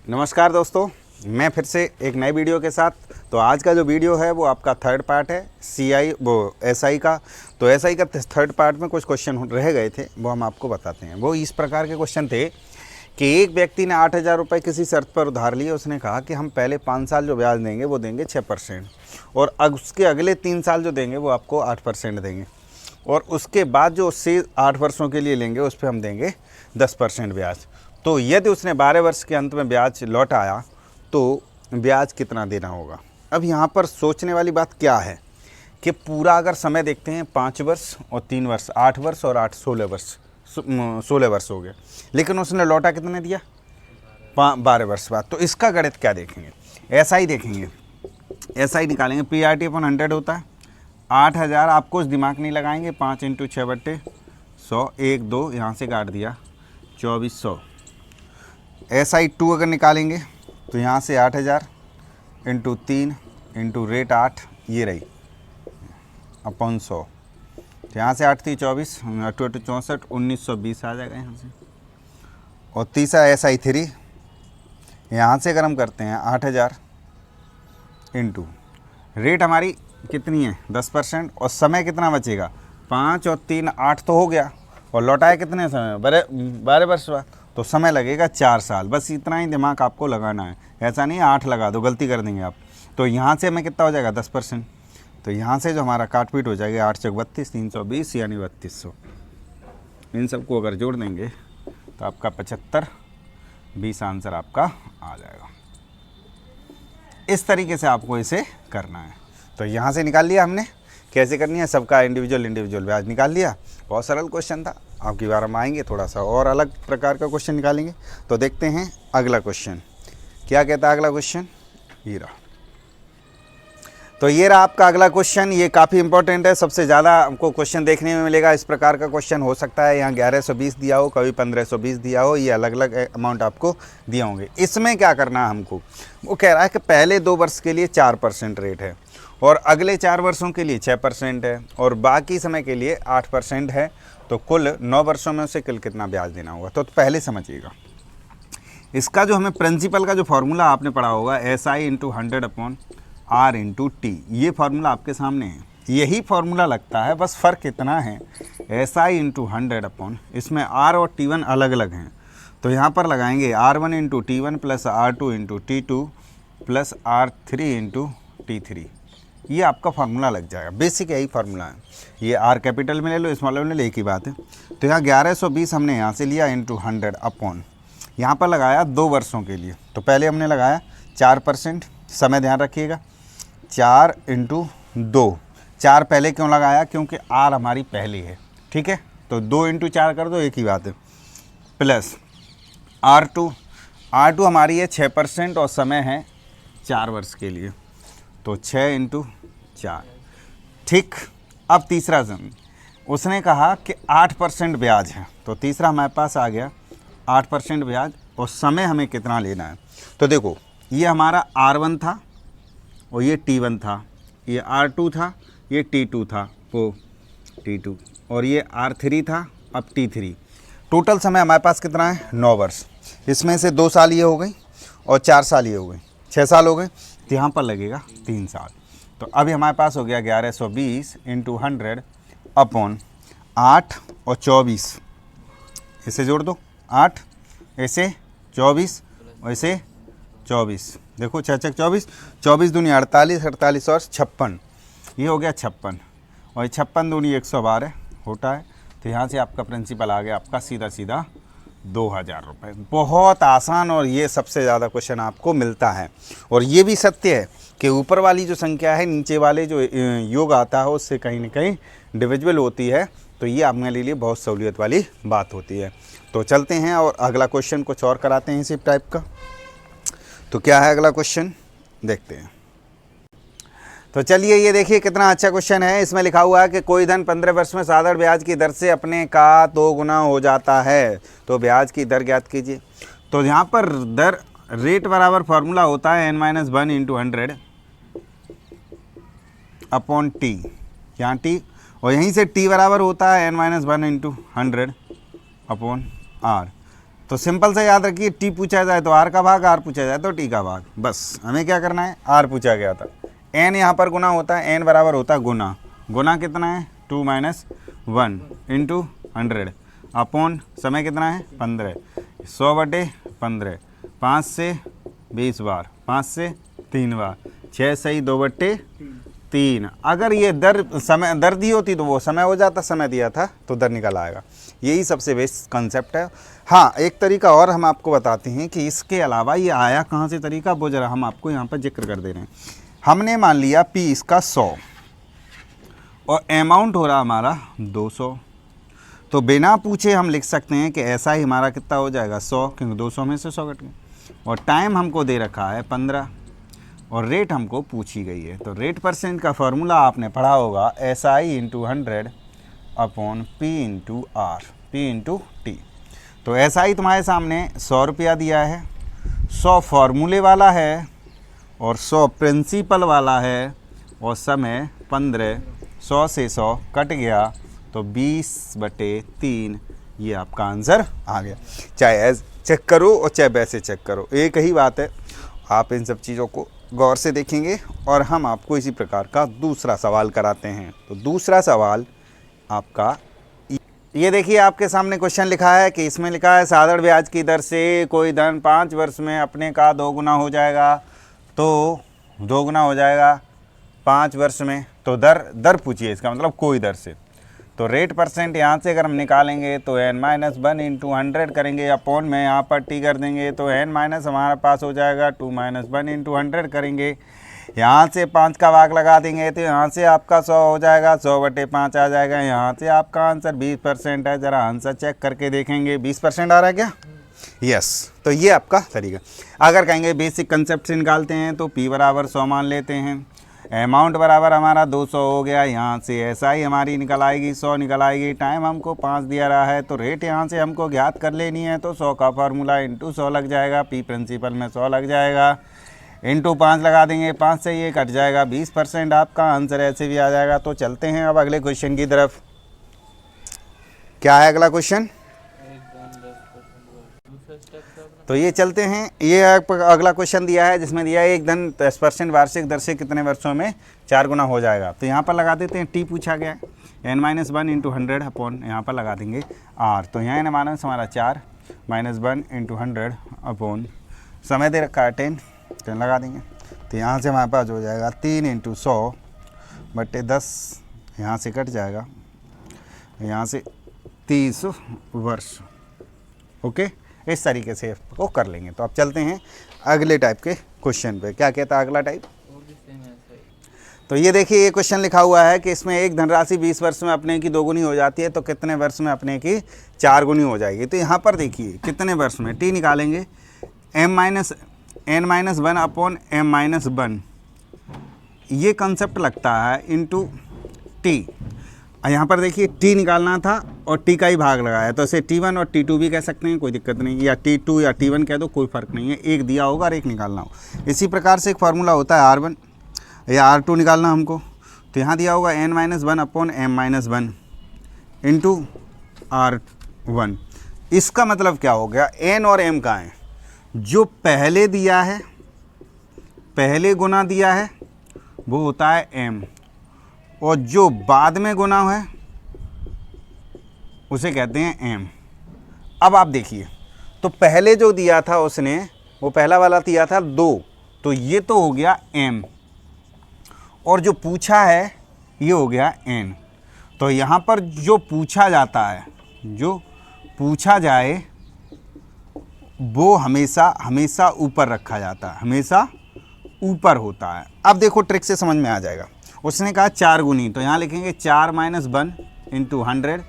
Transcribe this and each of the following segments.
नमस्कार दोस्तों, मैं फिर से एक नए वीडियो के साथ। तो आज का जो वीडियो है वो आपका थर्ड पार्ट है एसआई का। तो एसआई का थर्ड पार्ट में कुछ क्वेश्चन रह गए थे, वो हम आपको बताते हैं। वो इस प्रकार के क्वेश्चन थे कि एक व्यक्ति ने 8,000 रुपये किसी शर्त पर उधार लिए। उसने कहा कि हम पहले 5 साल जो ब्याज देंगे वो देंगे 6% और उसके अगले 3 साल जो देंगे वो आपको 8% देंगे, और उसके बाद जो उससे 8 वर्षों के लिए लेंगे उस पर हम देंगे 10% ब्याज। तो यदि उसने 12 वर्ष के अंत में ब्याज लौट आया तो ब्याज कितना देना होगा। अब यहाँ पर सोचने वाली बात क्या है कि पूरा अगर समय देखते हैं 5 वर्ष और 3 वर्ष, 8 वर्ष और 8 16 वर्ष हो गए, लेकिन उसने लौटा कितने दिया? 12 वर्ष बाद। तो इसका गणित क्या देखेंगे? ऐसा ही देखेंगे, ऐसा ही निकालेंगे। PRT/100 होता है 8,000। आपको दिमाग नहीं लगाएंगे, 5 × 6/100, 1 2 यहाँ से काट दिया 2400। SI2 अगर निकालेंगे तो यहाँ से 8,000 × 3 × रेट 8, ये रही अपॉन 100। तो यहाँ से 8 थी 24, 8 × 64, 1920 आ जाएगा यहाँ से। और तीसरा SI3, यहाँ से अगर हम करते हैं 8,000 इंटू रेट हमारी कितनी है 10%, और समय कितना बचेगा 5 और 3 8 तो हो गया, और लौटाया कितने समय 12 वर्ष बाद, तो समय लगेगा 4 साल। बस इतना ही दिमाग आपको लगाना है, ऐसा नहीं 8 लगा दो, गलती कर देंगे आप। तो यहाँ से हमें कितना हो जाएगा 10%, तो यहाँ से जो हमारा काटपीट हो जाएगी 8 × 32 320 यानी 3200। इन सबको अगर जोड़ देंगे तो आपका 75 20 आंसर आपका आ जाएगा। इस तरीके से आपको इसे करना है। तो यहाँ से निकाल लिया हमने, कैसे करनी है सबका इंडिविजुअल ब्याज निकाल लिया। बहुत सरल क्वेश्चन था। आपकी बार हम आएंगे थोड़ा सा और अलग प्रकार का क्वेश्चन निकालेंगे। तो देखते हैं अगला क्वेश्चन क्या कहता है। अगला क्वेश्चन ये रहा। तो ये रहा आपका अगला क्वेश्चन। ये काफ़ी इंपॉर्टेंट है, सबसे ज़्यादा आपको क्वेश्चन देखने में मिलेगा। इस प्रकार का क्वेश्चन हो सकता है यहाँ 1120 दिया हो, कभी 1520 दिया हो, ये अलग अलग अमाउंट आपको दिए होंगे। इसमें क्या करना है हमको, वो कह रहा है कि पहले 2 वर्ष के लिए 4% रेट है और अगले 4 वर्षों के लिए 6% है और बाकी समय के लिए 8% है। तो कुल 9 वर्षों में उसे कुल कितना ब्याज देना होगा। तो पहले समझिएगा इसका जो हमें प्रिंसिपल का जो फार्मूला आपने पढ़ा होगा SI × 100/R × T, ये फार्मूला आपके सामने है। यही फार्मूला लगता है, बस फ़र्क इतना है SI × 100 इसमें R और T1 अलग अलग हैं। तो यहाँ पर लगाएंगे R1 × T1 + R2 × T2 + R3 × T3। ये आपका फार्मूला लग जाएगा। बेसिक यही फार्मूला है। ये R कैपिटल में ले लो, स्मॉल में ले लो, एक ही बात है। तो यहाँ 1120 हमने यहाँ से लिया × 100 अपॉन यहाँ पर लगाया 2 वर्षों के लिए। तो पहले हमने लगाया 4%, समय ध्यान रखिएगा 4 × 2। 4 पहले क्यों लगाया? क्योंकि R हमारी पहली है, ठीक है। तो 2 × 4 कर दो, एक ही बात है, प्लस R2 हमारी है 6% और समय है 4 वर्ष के लिए, तो 6 × 4, ठीक। अब तीसरा उसने कहा कि 8% ब्याज है, तो तीसरा हमारे पास आ गया 8% ब्याज और समय हमें कितना लेना है। तो देखो ये हमारा R1 था और ये T1 था, ये R2 था, ये T2 था, वो T2, और ये R3 था, अब T3। टोटल समय हमारे पास कितना है 9 वर्ष। इसमें से 2 साल ये हो गई और 4 साल ये हो गई, 6 साल हो गए। तो यहाँ पर लगेगा 3 साल। तो अभी हमारे पास हो गया 1120 × 100 अपॉन 8 और 24, इसे जोड़ दो 8, ऐसे 24 और ऐसे 24, देखो 6 6 24, 24 दूनी 48, 48 और 56, ये हो गया 56, और 56 दूनी 112 होता है। तो यहाँ से आपका प्रिंसिपल आ गया आपका सीधा 2,000 रुपये। बहुत आसान, और ये सबसे ज़्यादा क्वेश्चन आपको मिलता है। और ये भी सत्य है कि ऊपर वाली जो संख्या है नीचे वाले जो योग आता है उससे कहीं ना कहीं डिविजिबल होती है। तो ये आपके लिए बहुत सहूलियत वाली बात होती है। तो चलते हैं और अगला क्वेश्चन कुछ और कराते हैं इसी टाइप का। तो क्या है अगला क्वेश्चन, देखते हैं। तो चलिए ये देखिए कितना अच्छा क्वेश्चन है। इसमें लिखा हुआ है कि कोई धन 15 वर्ष में साधारण ब्याज की दर से अपने का 2 गुना हो जाता है, तो ब्याज की दर ज्ञात कीजिए। तो यहाँ पर दर रेट बराबर फार्मूला होता है n-1 × 100 अपॉन T, यहाँ T, और यहीं से T बराबर होता है n-1 × 100 अपॉन R। तो सिंपल से याद रखिए, टी पूछा जाए तो आर का भाग, आर पूछा जाए तो टी का भाग, बस हमें क्या करना है, आर पूछा गया था। एन यहाँ पर गुना होता है, एन बराबर होता है गुना, गुना कितना है 2 - 1 इंटू 100 अपॉन समय कितना है 15, 100/15, 5 से 20 बार, 5 से 3 बार, 6 सही 2/3। अगर ये दर समय दर दी होती तो वो समय हो जाता, समय दिया था तो दर निकल आएगा। यही सबसे बेस्ट कंसेप्ट है। हाँ, एक तरीका और हम आपको बताते हैं कि इसके अलावा ये आया कहाँ से तरीका, वो जरा हम आपको यहाँ पर जिक्र कर दे रहे हैं। हमने मान लिया P इसका 100 और अमाउंट हो रहा हमारा 200, तो बिना पूछे हम लिख सकते हैं कि ऐसा ही हमारा कितना हो जाएगा 100, क्योंकि 200 में से 100 कट गए, और टाइम हमको दे रखा है 15 और रेट हमको पूछी गई है। तो रेट परसेंट का फॉर्मूला आपने पढ़ा होगा, SI × 100 upon P × R, P × T। तो SI तुम्हारे सामने 100 रुपया दिया है, 100 फार्मूले वाला है और 100 प्रिंसिपल वाला है, और समय 15, 100 से 100 कट गया तो 20/3, ये आपका आंसर आ गया। चाहे ऐसे चेक करो और चाहे वैसे चेक करो, एक ही बात है। आप इन सब चीज़ों को गौर से देखेंगे और हम आपको इसी प्रकार का दूसरा सवाल कराते हैं। तो दूसरा सवाल आपका ये देखिए, आपके सामने क्वेश्चन लिखा है कि इसमें लिखा है साधारण ब्याज की दर से कोई धन 5 वर्ष में अपने का 2 गुना हो जाएगा। तो 2 गुना हो जाएगा 5 वर्ष में, तो दर पूछिए, इसका मतलब कोई दर से। तो रेट परसेंट यहाँ से अगर हम निकालेंगे तो n - 1 × 100 करेंगे, अपॉन में यहाँ पर टी कर देंगे तो n- हमारे पास हो जाएगा 2 - 1 × 100 करेंगे, यहाँ से 5 का भाग लगा देंगे तो यहाँ से आपका 100 हो जाएगा, 100/5 आ जाएगा। यहाँ से आपका आंसर 20% है। ज़रा आंसर चेक करके देखेंगे 20% आ रहा है क्या? यस। तो ये आपका तरीका। अगर कहेंगे बेसिक कंसेप्ट से निकालते हैं तो P बराबर 100 मान लेते हैं, अमाउंट बराबर हमारा 200 हो गया, यहाँ से SI हमारी निकल आएगी 100 निकल आएगी, टाइम हमको 5 दिया रहा है, तो रेट यहाँ से हमको ज्ञात कर लेनी है, तो 100 का फार्मूला इंटू 100 लग जाएगा, P प्रिंसिपल में 100 लग जाएगा, इंटू 5 लगा देंगे, 5 से ये कट जाएगा, 20% आपका आंसर ऐसे भी आ जाएगा। तो चलते हैं अब अगले क्वेश्चन की तरफ। क्या है अगला क्वेश्चन? तो ये चलते हैं, ये अगला क्वेश्चन दिया है जिसमें दिया है एक धन 10% वार्षिक दर से कितने वर्षों में 4 गुना हो जाएगा। तो यहाँ पर लगा देते हैं, टी पूछा गया है, n - 1 × 100 अपॉन यहाँ पर लगा देंगे r। तो यहाँ n माइनस हमारा 4 - 1 × 100 अपॉन समय दे रखा है 10 लगा देंगे। तो यहाँ से हमारे पास हो जाएगा 3 × 100/10, यहाँ से कट जाएगा, यहाँ से 30 वर्ष। ओके, इस तरीके से वो कर लेंगे। तो अब चलते हैं अगले टाइप के क्वेश्चन पे। क्या कहता है अगला टाइप? तो ये देखिए, ये क्वेश्चन लिखा हुआ है कि इसमें एक धनराशि 20 वर्ष में अपने की 2 गुनी हो जाती है, तो कितने वर्ष में अपने की 4 गुनी हो जाएगी। तो यहाँ पर देखिए कितने वर्ष में, टी निकालेंगे, n-1 अपॉन m-1, ये कंसेप्ट लगता है इंटू टी। यहाँ पर देखिए टी निकालना था और टी का ही भाग लगाया, तो इसे T1 और T2 भी कह सकते हैं, कोई दिक्कत नहीं, या T2 या T1 कह दो, कोई फ़र्क नहीं है, एक दिया होगा और एक निकालना हो। इसी प्रकार से एक फार्मूला होता है R1 या R2 निकालना हमको, तो यहाँ दिया होगा n-1 upon m-1 into R1। इसका मतलब क्या हो गया, n और m का है, जो पहले दिया है, पहले गुना दिया है वो होता है m, और जो बाद में गुना है उसे कहते हैं m। अब आप देखिए, तो पहले जो दिया था उसने, वो पहला वाला दिया था 2, तो ये तो हो गया m, और जो पूछा है ये हो गया n। तो यहाँ पर जो पूछा जाता है, जो पूछा जाए वो हमेशा हमेशा ऊपर रखा जाता है, हमेशा ऊपर होता है। अब देखो ट्रिक से समझ में आ जाएगा। उसने कहा 4 गुनी, तो यहाँ लिखेंगे 4 - 1 इंटू 100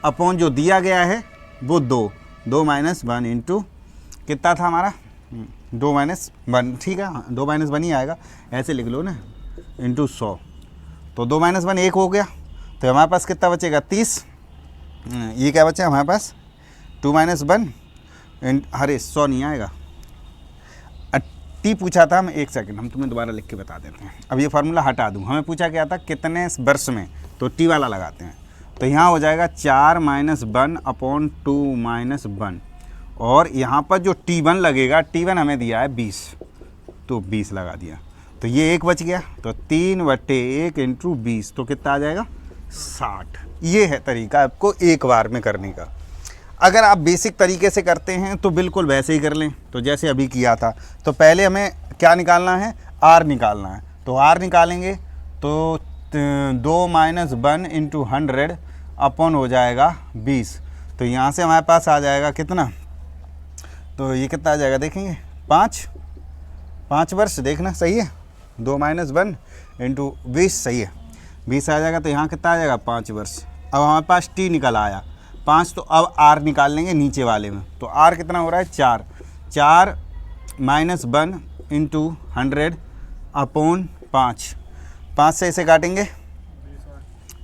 अपॉन जो दिया गया है वो 2 - 1 इंटू कितना था हमारा 2 - 1, ठीक है, 2 - 1 ही आएगा, ऐसे लिख लो ना, इंटू 100। तो 2 - 1 1 हो गया, तो हमारे पास कितना बचेगा 30। ये क्या बचा हमारे पास 2 - 1 अरे 100 नहीं आएगा, टी पूछा था। हम एक सेकंड, हम तुम्हें दोबारा लिख के बता देते हैं। अब ये फार्मूला हटा दूँ, हमें पूछा क्या था कितने वर्ष में, तो टी वाला लगाते हैं। तो यहाँ हो जाएगा 4 - 1 अपॉन 2 - 1, और यहाँ पर जो T1 लगेगा, T1 हमें दिया है 20, तो 20 लगा दिया, तो ये एक बच गया, तो 3/1 इंटू 20, तो कितना आ जाएगा 60। ये है तरीका आपको एक बार में करने का। अगर आप बेसिक तरीके से करते हैं तो बिल्कुल वैसे ही कर लें, तो जैसे अभी किया था। तो पहले हमें क्या निकालना है, R निकालना है। तो R निकालेंगे तो 2 - 1 इंटू 100 अपॉन हो जाएगा 20। तो यहाँ से हमारे पास आ जाएगा कितना, तो ये कितना आ जाएगा देखेंगे, 5 वर्ष, देखना सही है। 2 - 1 इंटू 20 सही है, 20 आ जाएगा। तो यहाँ कितना आ जाएगा 5 वर्ष। अब हमारे पास T निकल आया 5, तो अब R निकाल लेंगे नीचे वाले में। तो R कितना हो रहा है 4 - 1 इंटू 100 अपॉन 5 से इसे काटेंगे,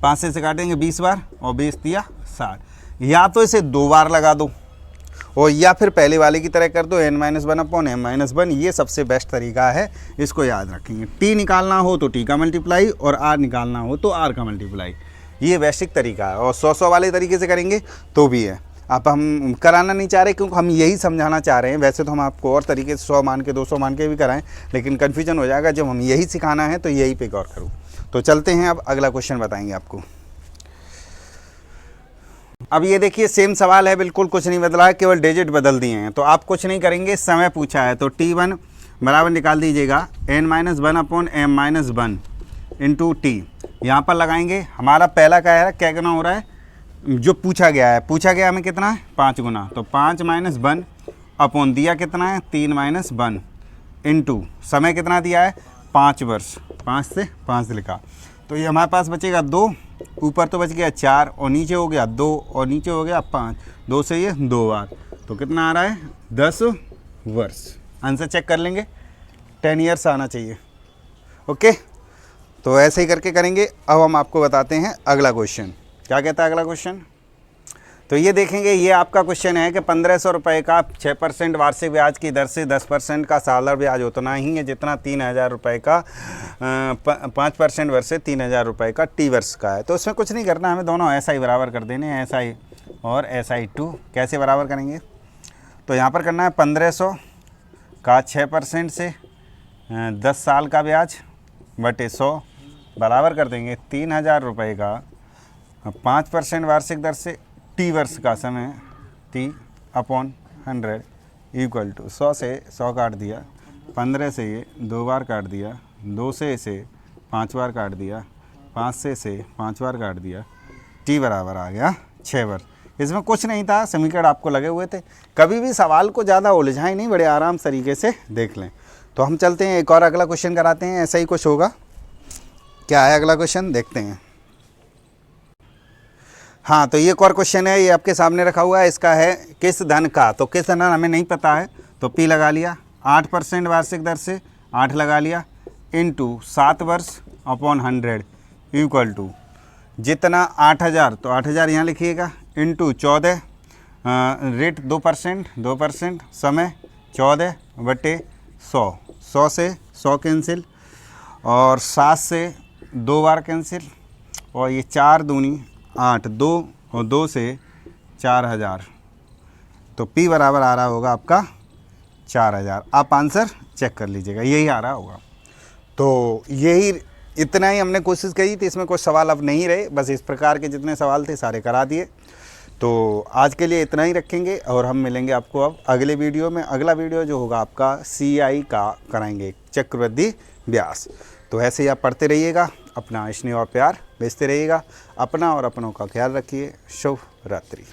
5 से इसे काटेंगे 20 बार, और 20 दिया 60। या तो इसे 2 बार लगा दो, और या फिर पहले वाले की तरह कर दो, n - 1 अपॉन m - 1। ये सबसे बेस्ट तरीका है, इसको याद रखेंगे। T निकालना हो तो T का मल्टीप्लाई, और R निकालना हो तो R का मल्टीप्लाई। ये बेसिक तरीका है, और 100 वाले तरीके से करेंगे तो भी है। आप हम कराना नहीं चाह रहे, क्योंकि हम यही समझाना चाह रहे हैं। वैसे तो हम आपको और तरीके से 100 मान के 200 मान के भी कराएं, लेकिन कन्फ्यूजन हो जाएगा। जब हम यही सिखाना है तो यही पे गौर करूँ। तो चलते हैं, अब अगला क्वेश्चन बताएंगे आपको। अब ये देखिए सेम सवाल है, बिल्कुल कुछ नहीं बदला है, केवल डिजिट बदल दिए हैं। तो आप कुछ नहीं करेंगे, समय पूछा है तो T1 बराबर निकाल दीजिएगा n - 1 upon m - 1 into T. यहाँ पर लगाएंगे, हमारा पहला क्या है, क्या करना हो रहा है, जो पूछा गया है, पूछा गया हमें कितना है 5 गुना, तो 5 - 1 अपॉन दिया कितना है 3 - 1 इंटू समय कितना दिया है 5 वर्ष, 5 से 5 लिखा। तो ये हमारे पास बचेगा 2, ऊपर तो बच गया 4, और नीचे हो गया 2, और नीचे हो गया 5, 2 से ये 2 बार, तो कितना आ रहा है 10 वर्ष। आंसर चेक कर लेंगे, 10 ईयर्स आना चाहिए। ओके, तो ऐसे ही करके करेंगे। अब हम आपको बताते हैं अगला क्वेश्चन क्या कहता है। अगला क्वेश्चन तो ये देखेंगे, ये आपका क्वेश्चन है कि 1500 रुपये का 6% वार्षिक ब्याज की दर से 10% का सालाना ब्याज उतना ही है जितना 3000 रुपये का 5% वर्ष से 3000 रुपये का T वर्ष का है। तो उसमें कुछ नहीं करना, हमें दोनों SI बराबर कर देने हैं, SI और SI2। कैसे बराबर करेंगे, तो यहाँ पर करना है 1500 का 6% से 10 साल का ब्याज बटे 100 बराबर कर देंगे 3000 रुपये का 5% वार्षिक दर से T वर्ष का समय T अपॉन 100 इक्वल टू 100 से 100 काट दिया, 15 से ये 2 बार काट दिया, 2 से इसे 5 बार काट दिया, 5 से इसे 5 बार काट दिया, T बराबर आ गया 6 वर्ष। इसमें कुछ नहीं था, समीकरण आपको लगे हुए थे। कभी भी सवाल को ज़्यादा उलझाएं नहीं, बड़े आराम तरीके से देख लें। तो हम चलते हैं, एक और अगला क्वेश्चन कराते हैं, ऐसा ही कुछ होगा। क्या है अगला क्वेश्चन, देखते हैं। हाँ, तो ये एक और क्वेश्चन है, ये आपके सामने रखा हुआ है। इसका है किस धन का, तो किस धन हमें नहीं पता है, तो P लगा लिया, 8% वार्षिक दर से 8 लगा लिया, इंटू 7 वर्ष अपॉन 100 इक्वल टू जितना 8000, तो 8000 यहाँ लिखिएगा, इंटू 14 रेट 2%, समय 14 बटे 100, 100 से 100 कैंसिल, और 7 से 2 बार कैंसिल, और ये 4 दूनी 8, 2 और 2 से 4000, तो P बराबर आ रहा होगा आपका 4000। आप आंसर चेक कर लीजिएगा, यही आ रहा होगा। तो यही इतना ही हमने कोशिश करी थी, इसमें कुछ सवाल अब नहीं रहे, बस इस प्रकार के जितने सवाल थे सारे करा दिए। तो आज के लिए इतना ही रखेंगे, और हम मिलेंगे आपको अब अगले वीडियो में। अगला वीडियो जो होगा आपका CI का कराएंगे, चक्रवृद्धि ब्याज। तो ऐसे ही आप पढ़ते रहिएगा, अपना स्नेह और प्यार भेजते रहिएगा, अपना और अपनों का ख्याल रखिए। शुभ रात्रि।